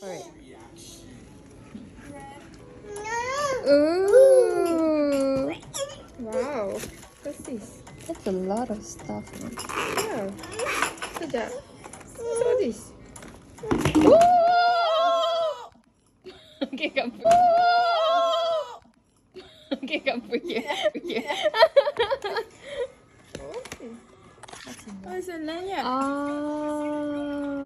Alright. Ooh. Wow. What's this? That's a lot of stuff. Yeah. Sekejap. What's all this? Okay, come for Okay, come for you. Oh, it's a lanyard. Oh.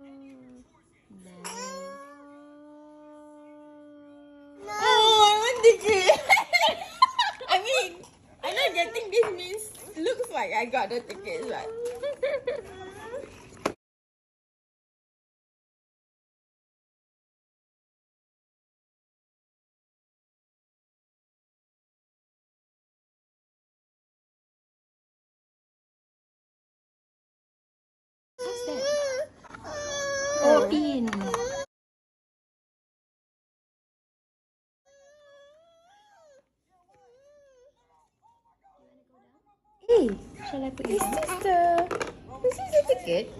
Oh, I want ticket. I mean, I'm not getting this means looks like I got the tickets, right? What's that? Oh, in. Hey, Shall I put it is down? this the ticket?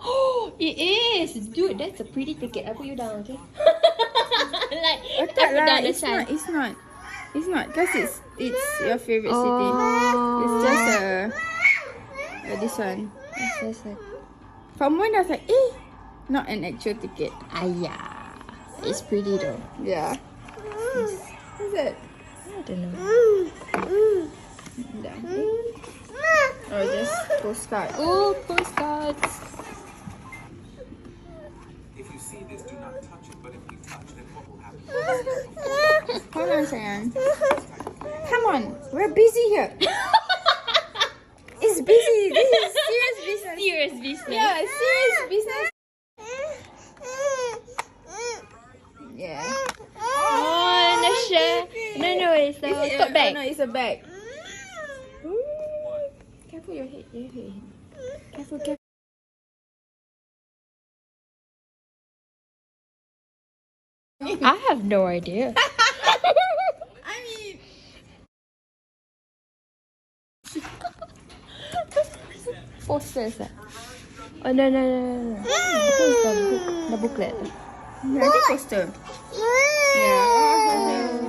Oh, it is! Dude, that's a pretty ticket. I'll put you down, okay? Like, Oh, I tak put lah, down the it's sign. not, it's not. It's not, because it's your favorite city. Oh. It's just this one. It's just like, From when I was like, eh, not an actual ticket. yeah. It's pretty though. Yeah. What's that? I don't know. Yeah. Oh, just postcard. Oh, postcards. If you see this, do not touch it. But if we touch, then what will happen? Hold on, sayang. Come on, we're busy here. It's busy. This is serious business. Serious business. Yeah, serious business. Yeah. Oh, no share. No, it's a Is it tote bag. Oh, no, it's a bag. Careful your head. Your head. Careful, careful. I have no idea. I mean, Posters. Oh, no. I think it's the booklet. yeah, I think poster. Yeah.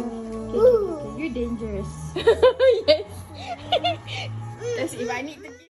Okay. You're dangerous. Yes. That's if I need to give.